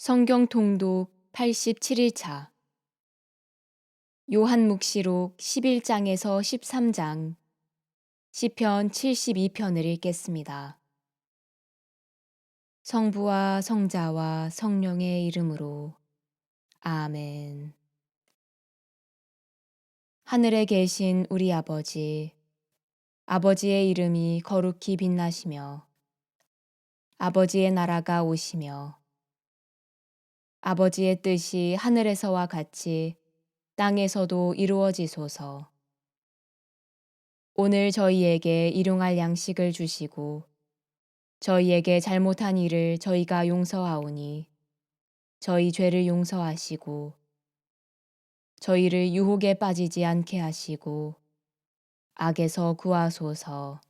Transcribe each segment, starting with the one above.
성경 통독 87일차 요한묵시록 11장에서 13장 시편 72편을 읽겠습니다. 성부와 성자와 성령의 이름으로 아멘. 하늘에 계신 우리 아버지, 아버지의 이름이 거룩히 빛나시며 아버지의 나라가 오시며 아버지의 뜻이 하늘에서와 같이 땅에서도 이루어지소서. 오늘 저희에게 일용할 양식을 주시고 저희에게 잘못한 일을 저희가 용서하오니 저희 죄를 용서하시고 저희를 유혹에 빠지지 않게 하시고 악에서 구하소서.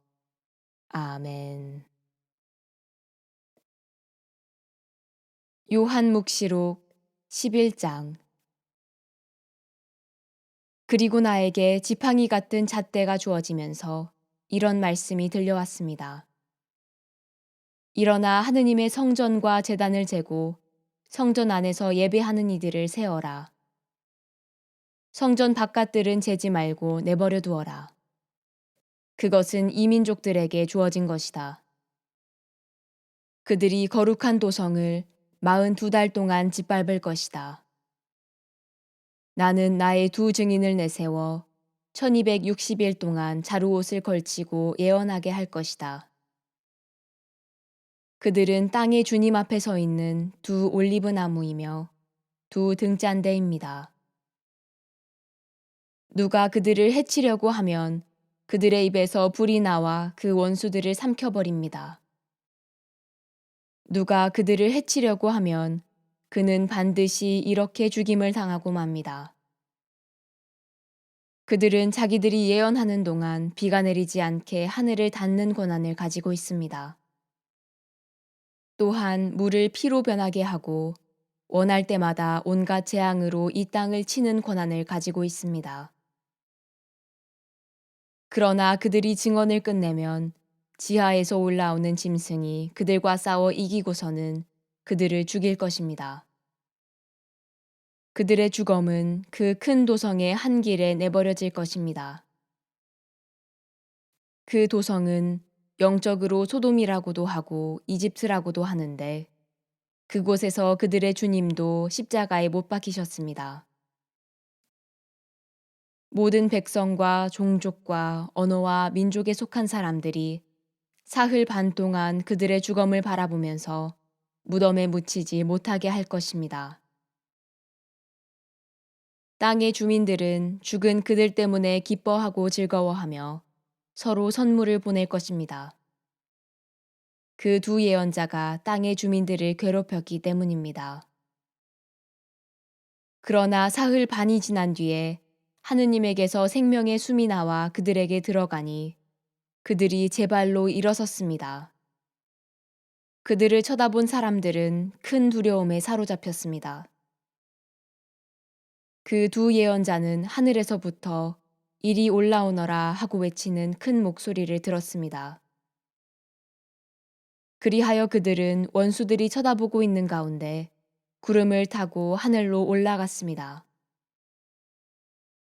아멘. 요한묵시록 11장. 그리고 나에게 지팡이 같은 잣대가 주어지면서 이런 말씀이 들려왔습니다. 일어나 하느님의 성전과 제단을 재고 성전 안에서 예배하는 이들을 세어라. 성전 바깥들은 재지 말고 내버려 두어라. 그것은 이민족들에게 주어진 것이다. 그들이 거룩한 도성을 42달 동안 짓밟을 것이다. 나는 나의 두 증인을 내세워 1260일 동안 자루옷을 걸치고 예언하게 할 것이다. 그들은 땅의 주님 앞에 서 있는 두 올리브 나무이며 두 등잔대입니다. 누가 그들을 해치려고 하면 그들의 입에서 불이 나와 그 원수들을 삼켜버립니다. 누가 그들을 해치려고 하면 그는 반드시 이렇게 죽임을 당하고 맙니다. 그들은 자기들이 예언하는 동안 비가 내리지 않게 하늘을 닫는 권한을 가지고 있습니다. 또한 물을 피로 변하게 하고 원할 때마다 온갖 재앙으로 이 땅을 치는 권한을 가지고 있습니다. 그러나 그들이 증언을 끝내면 지하에서 올라오는 짐승이 그들과 싸워 이기고서는 그들을 죽일 것입니다. 그들의 주검은 그 큰 도성의 한 길에 내버려질 것입니다. 그 도성은 영적으로 소돔이라고도 하고 이집트라고도 하는데 그곳에서 그들의 주님도 십자가에 못 박히셨습니다. 모든 백성과 종족과 언어와 민족에 속한 사람들이 사흘 반 동안 그들의 주검을 바라보면서 무덤에 묻히지 못하게 할 것입니다. 땅의 주민들은 죽은 그들 때문에 기뻐하고 즐거워하며 서로 선물을 보낼 것입니다. 그 두 예언자가 땅의 주민들을 괴롭혔기 때문입니다. 그러나 사흘 반이 지난 뒤에 하느님에게서 생명의 숨이 나와 그들에게 들어가니 그들이 제 발로 일어섰습니다. 그들을 쳐다본 사람들은 큰 두려움에 사로잡혔습니다. 그 두 예언자는 하늘에서부터 이리 올라오너라 하고 외치는 큰 목소리를 들었습니다. 그리하여 그들은 원수들이 쳐다보고 있는 가운데 구름을 타고 하늘로 올라갔습니다.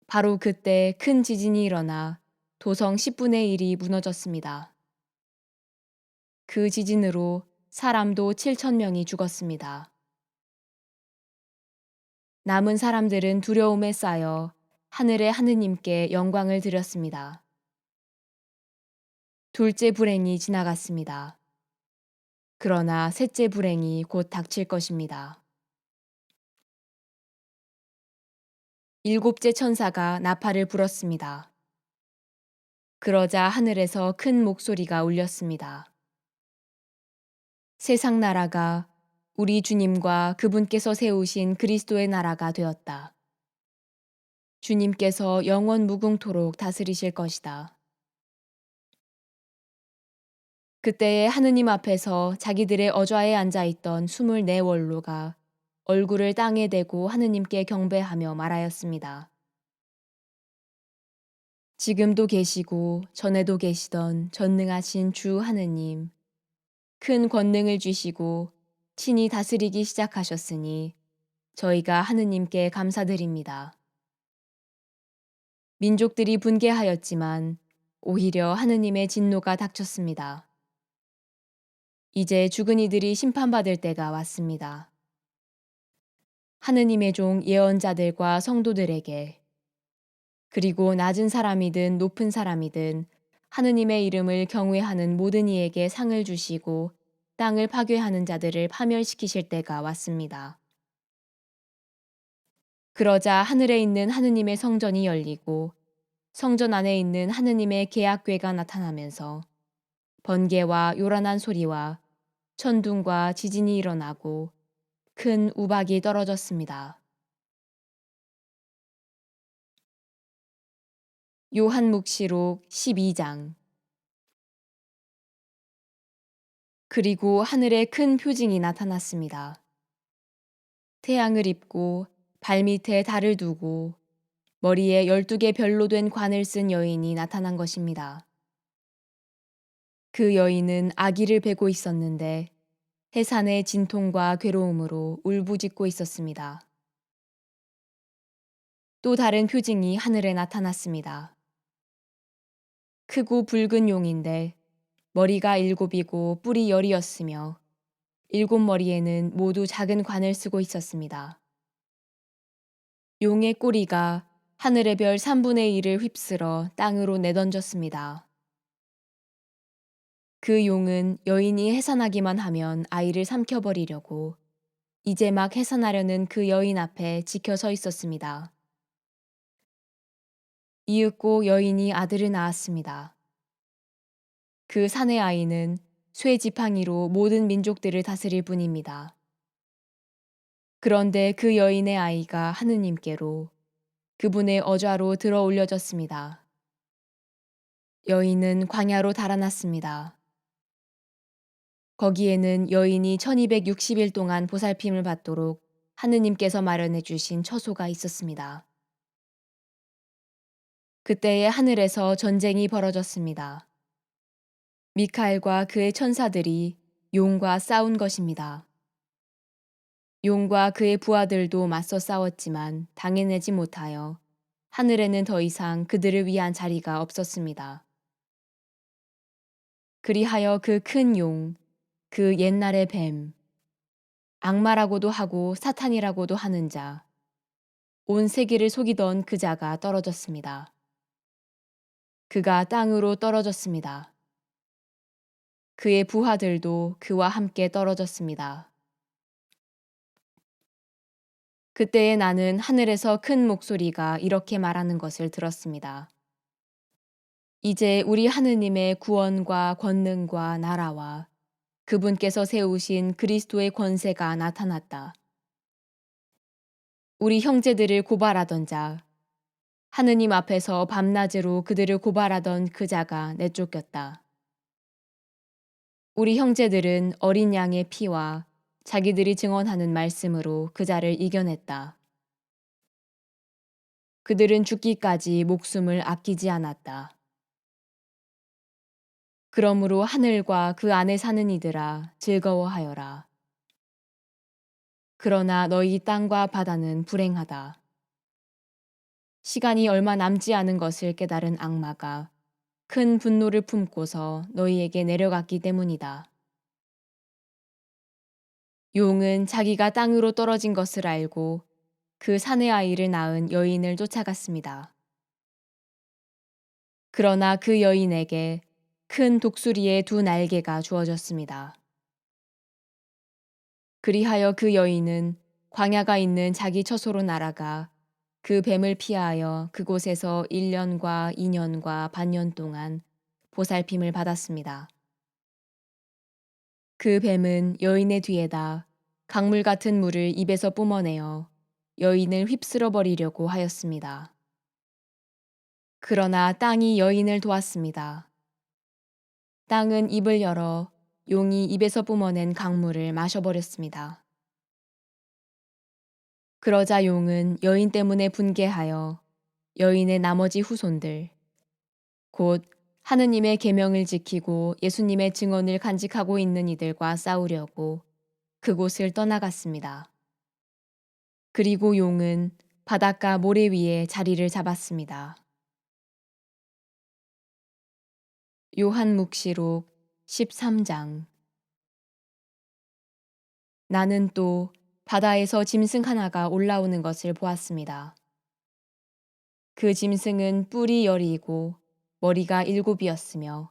바로 그때 큰 지진이 일어나 도성 10분의 1이 무너졌습니다. 그 지진으로 사람도 7,000명이 죽었습니다. 남은 사람들은 두려움에 쌓여 하늘의 하느님께 영광을 드렸습니다. 둘째 불행이 지나갔습니다. 그러나 셋째 불행이 곧 닥칠 것입니다. 일곱째 천사가 나팔을 불었습니다. 그러자 하늘에서 큰 목소리가 울렸습니다. 세상 나라가 우리 주님과 그분께서 세우신 그리스도의 나라가 되었다. 주님께서 영원 무궁토록 다스리실 것이다. 그때에 하느님 앞에서 자기들의 어좌에 앉아있던 24원로가 얼굴을 땅에 대고 하느님께 경배하며 말하였습니다. 지금도 계시고 전에도 계시던 전능하신 주 하느님, 큰 권능을 주시고 친히 다스리기 시작하셨으니 저희가 하느님께 감사드립니다. 민족들이 분개하였지만 오히려 하느님의 진노가 닥쳤습니다. 이제 죽은 이들이 심판받을 때가 왔습니다. 하느님의 종 예언자들과 성도들에게, 그리고 낮은 사람이든 높은 사람이든 하느님의 이름을 경외하는 모든 이에게 상을 주시고 땅을 파괴하는 자들을 파멸시키실 때가 왔습니다. 그러자 하늘에 있는 하느님의 성전이 열리고 성전 안에 있는 하느님의 계약궤가 나타나면서 번개와 요란한 소리와 천둥과 지진이 일어나고 큰 우박이 떨어졌습니다. 요한묵시록 12장. 그리고 하늘에 큰 표징이 나타났습니다. 태양을 입고 발밑에 달을 두고 머리에 12개 별로 된 관을 쓴 여인이 나타난 것입니다. 그 여인은 아기를 베고 있었는데 해산의 진통과 괴로움으로 울부짖고 있었습니다. 또 다른 표징이 하늘에 나타났습니다. 크고 붉은 용인데 머리가 7이고 뿔이 10이었으며 7머리에는 모두 작은 관을 쓰고 있었습니다. 용의 꼬리가 하늘의 별 3분의 1을 휩쓸어 땅으로 내던졌습니다. 그 용은 여인이 해산하기만 하면 아이를 삼켜버리려고 이제 막 해산하려는 그 여인 앞에 지켜 서 있었습니다. 이윽고 여인이 아들을 낳았습니다. 그 사내 아이는 쇠 지팡이로 모든 민족들을 다스릴 뿐입니다. 그런데 그 여인의 아이가 하느님께로 그분의 어좌로 들어 올려졌습니다. 여인은 광야로 달아났습니다. 거기에는 여인이 1260일 동안 보살핌을 받도록 하느님께서 마련해 주신 처소가 있었습니다. 그때에 하늘에서 전쟁이 벌어졌습니다. 미카엘과 그의 천사들이 용과 싸운 것입니다. 용과 그의 부하들도 맞서 싸웠지만 당해내지 못하여 하늘에는 더 이상 그들을 위한 자리가 없었습니다. 그리하여 그 큰 용, 그 옛날의 뱀, 악마라고도 하고 사탄이라고도 하는 자, 온 세계를 속이던 그 자가 떨어졌습니다. 그가 땅으로 떨어졌습니다. 그의 부하들도 그와 함께 떨어졌습니다. 그때에 나는 하늘에서 큰 목소리가 이렇게 말하는 것을 들었습니다. 이제 우리 하느님의 구원과 권능과 나라와 그분께서 세우신 그리스도의 권세가 나타났다. 우리 형제들을 고발하던 자, 하느님 앞에서 밤낮으로 그들을 고발하던 그 자가 내쫓겼다. 우리 형제들은 어린 양의 피와 자기들이 증언하는 말씀으로 그 자를 이겨냈다. 그들은 죽기까지 목숨을 아끼지 않았다. 그러므로 하늘과 그 안에 사는 이들아 즐거워하여라. 그러나 너희 땅과 바다는 불행하다. 시간이 얼마 남지 않은 것을 깨달은 악마가 큰 분노를 품고서 너희에게 내려갔기 때문이다. 용은 자기가 땅으로 떨어진 것을 알고 그 사내 아이를 낳은 여인을 쫓아갔습니다. 그러나 그 여인에게 큰 독수리의 2날개가 주어졌습니다. 그리하여 그 여인은 광야가 있는 자기 처소로 날아가 그 뱀을 피하여 그곳에서 1년과 2년과 반년 동안 보살핌을 받았습니다. 그 뱀은 여인의 뒤에다 강물 같은 물을 입에서 뿜어내어 여인을 휩쓸어 버리려고 하였습니다. 그러나 땅이 여인을 도왔습니다. 땅은 입을 열어 용이 입에서 뿜어낸 강물을 마셔버렸습니다. 그러자 용은 여인 때문에 분개하여 여인의 나머지 후손들, 곧 하느님의 계명을 지키고 예수님의 증언을 간직하고 있는 이들과 싸우려고 그곳을 떠나갔습니다. 그리고 용은 바닷가 모래 위에 자리를 잡았습니다. 요한묵시록 13장. 나는 또 바다에서 짐승 하나가 올라오는 것을 보았습니다. 그 짐승은 뿔이 10이고 머리가 7이었으며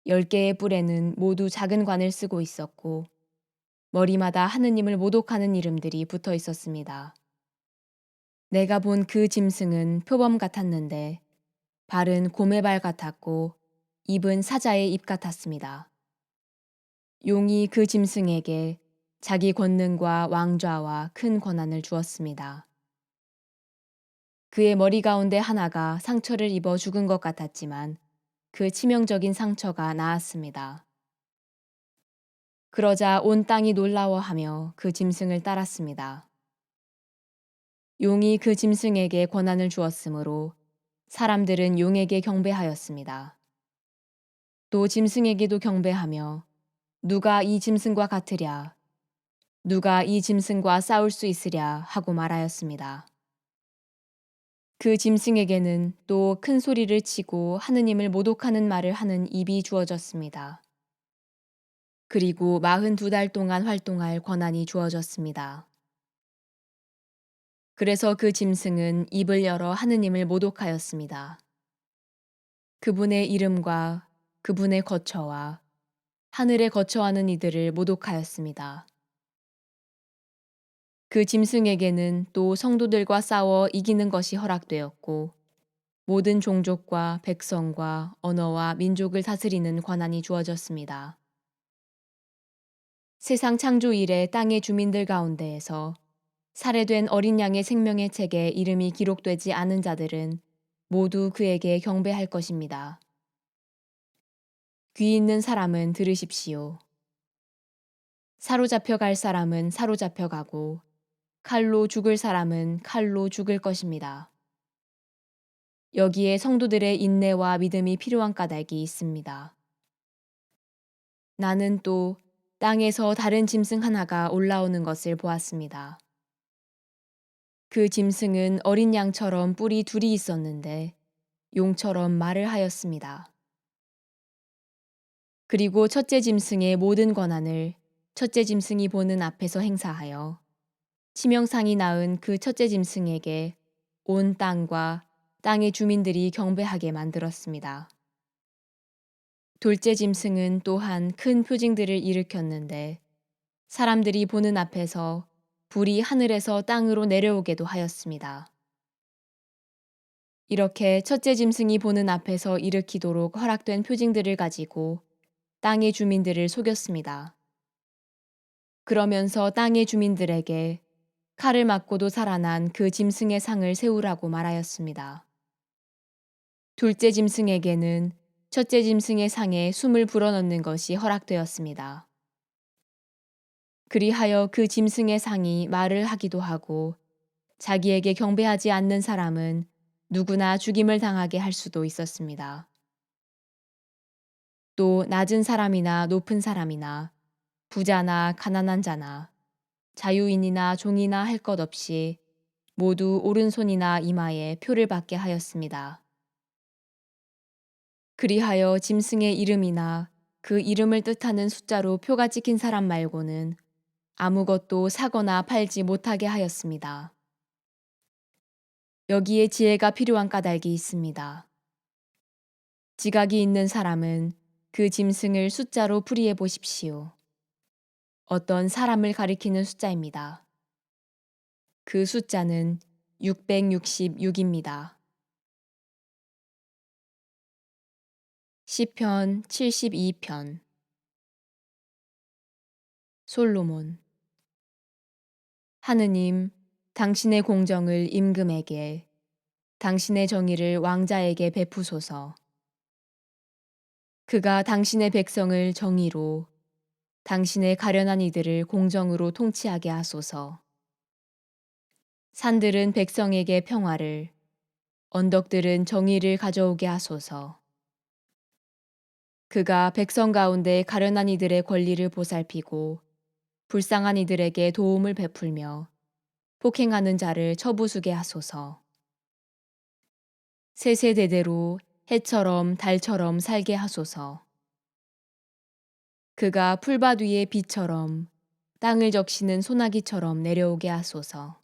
10개의 뿔에는 모두 작은 관을 쓰고 있었고 머리마다 하느님을 모독하는 이름들이 붙어 있었습니다. 내가 본 그 짐승은 표범 같았는데 발은 곰의 발 같았고 입은 사자의 입 같았습니다. 용이 그 짐승에게 자기 권능과 왕좌와 큰 권한을 주었습니다. 그의 머리 가운데 하나가 상처를 입어 죽은 것 같았지만 그 치명적인 상처가 나았습니다. 그러자 온 땅이 놀라워하며 그 짐승을 따랐습니다. 용이 그 짐승에게 권한을 주었으므로 사람들은 용에게 경배하였습니다. 또 짐승에게도 경배하며 누가 이 짐승과 같으랴, 누가 이 짐승과 싸울 수 있으랴 하고 말하였습니다. 그 짐승에게는 또 큰 소리를 치고 하느님을 모독하는 말을 하는 입이 주어졌습니다. 그리고 42달 동안 활동할 권한이 주어졌습니다. 그래서 그 짐승은 입을 열어 하느님을 모독하였습니다. 그분의 이름과 그분의 거처와 하늘에 거처하는 이들을 모독하였습니다. 그 짐승에게는 또 성도들과 싸워 이기는 것이 허락되었고 모든 종족과 백성과 언어와 민족을 다스리는 권한이 주어졌습니다. 세상 창조 이래 땅의 주민들 가운데에서 살해된 어린 양의 생명의 책에 이름이 기록되지 않은 자들은 모두 그에게 경배할 것입니다. 귀 있는 사람은 들으십시오. 사로잡혀 갈 사람은 사로잡혀 가고 칼로 죽을 사람은 칼로 죽을 것입니다. 여기에 성도들의 인내와 믿음이 필요한 까닭이 있습니다. 나는 또 땅에서 다른 짐승 하나가 올라오는 것을 보았습니다. 그 짐승은 어린 양처럼 뿔이 2이 있었는데 용처럼 말을 하였습니다. 그리고 첫째 짐승의 모든 권한을 첫째 짐승이 보는 앞에서 행사하여 치명상이 낳은 그 첫째 짐승에게 온 땅과 땅의 주민들이 경배하게 만들었습니다. 둘째 짐승은 또한 큰 표징들을 일으켰는데 사람들이 보는 앞에서 불이 하늘에서 땅으로 내려오게도 하였습니다. 이렇게 첫째 짐승이 보는 앞에서 일으키도록 허락된 표징들을 가지고 땅의 주민들을 속였습니다. 그러면서 땅의 주민들에게 칼을 맞고도 살아난 그 짐승의 상을 세우라고 말하였습니다. 둘째 짐승에게는 첫째 짐승의 상에 숨을 불어넣는 것이 허락되었습니다. 그리하여 그 짐승의 상이 말을 하기도 하고 자기에게 경배하지 않는 사람은 누구나 죽임을 당하게 할 수도 있었습니다. 또 낮은 사람이나 높은 사람이나 부자나 가난한 자나 자유인이나 종이나 할 것 없이 모두 오른손이나 이마에 표를 받게 하였습니다. 그리하여 짐승의 이름이나 그 이름을 뜻하는 숫자로 표가 찍힌 사람 말고는 아무것도 사거나 팔지 못하게 하였습니다. 여기에 지혜가 필요한 까닭이 있습니다. 지각이 있는 사람은 그 짐승을 숫자로 풀이해 보십시오. 어떤 사람을 가리키는 숫자입니다. 그 숫자는 666입니다. 시편 72편. 솔로몬. 하느님, 당신의 공정을 임금에게, 당신의 정의를 왕자에게 베푸소서. 그가 당신의 백성을 정의로, 당신의 가련한 이들을 공정으로 통치하게 하소서. 산들은 백성에게 평화를, 언덕들은 정의를 가져오게 하소서. 그가 백성 가운데 가련한 이들의 권리를 보살피고 불쌍한 이들에게 도움을 베풀며 폭행하는 자를 쳐부수게 하소서. 세세대대로 해처럼 달처럼 살게 하소서. 그가 풀밭 위의 비처럼 땅을 적시는 소나기처럼 내려오게 하소서.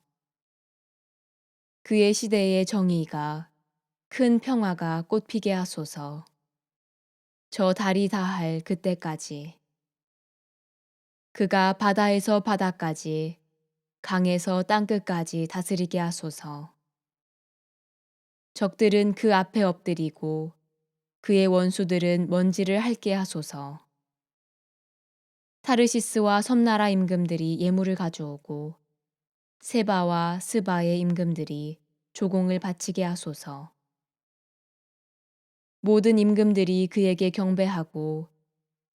그의 시대의 정의가 큰 평화가 꽃피게 하소서. 저 달이 다할 그때까지. 그가 바다에서 바다까지, 강에서 땅끝까지 다스리게 하소서. 적들은 그 앞에 엎드리고 그의 원수들은 먼지를 핥게 하소서. 타르시스와 섬나라 임금들이 예물을 가져오고 세바와 스바의 임금들이 조공을 바치게 하소서. 모든 임금들이 그에게 경배하고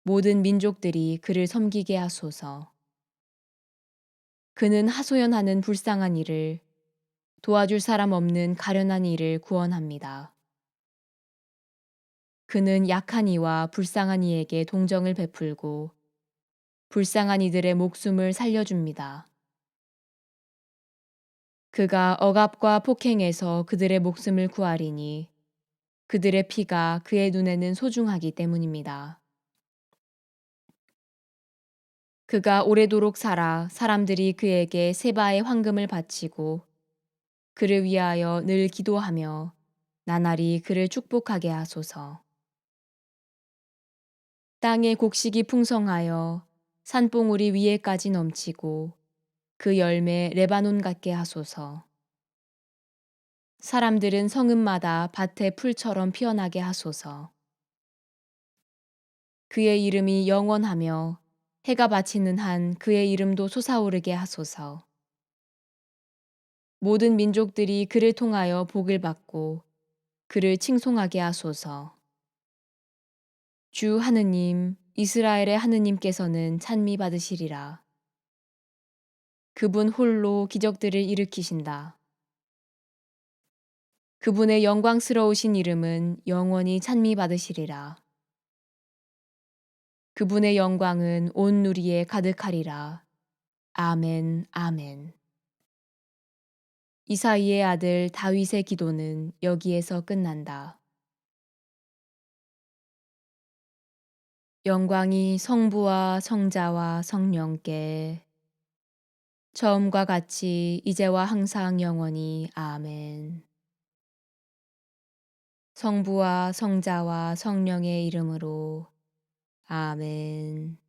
모든 민족들이 그를 섬기게 하소서. 그는 하소연하는 불쌍한 이를, 도와줄 사람 없는 가련한 이를 구원합니다. 그는 약한 이와 불쌍한 이에게 동정을 베풀고 불쌍한 이들의 목숨을 살려줍니다. 그가 억압과 폭행에서 그들의 목숨을 구하리니 그들의 피가 그의 눈에는 소중하기 때문입니다. 그가 오래도록 살아 사람들이 그에게 세바의 황금을 바치고 그를 위하여 늘 기도하며 나날이 그를 축복하게 하소서. 땅의 곡식이 풍성하여 산봉우리 위에까지 넘치고 그 열매 레바논 같게 하소서. 사람들은 성읍마다 밭의 풀처럼 피어나게 하소서. 그의 이름이 영원하며 해가 바치는 한 그의 이름도 솟아오르게 하소서. 모든 민족들이 그를 통하여 복을 받고 그를 칭송하게 하소서. 주 하느님, 이스라엘의 하느님께서는 찬미 받으시리라. 그분 홀로 기적들을 일으키신다. 그분의 영광스러우신 이름은 영원히 찬미 받으시리라. 그분의 영광은 온 누리에 가득하리라. 아멘, 아멘. 이사이의 아들 다윗의 기도는 여기에서 끝난다. 영광이 성부와 성자와 성령께 처음과 같이 이제와 항상 영원히 아멘. 성부와 성자와 성령의 이름으로 아멘.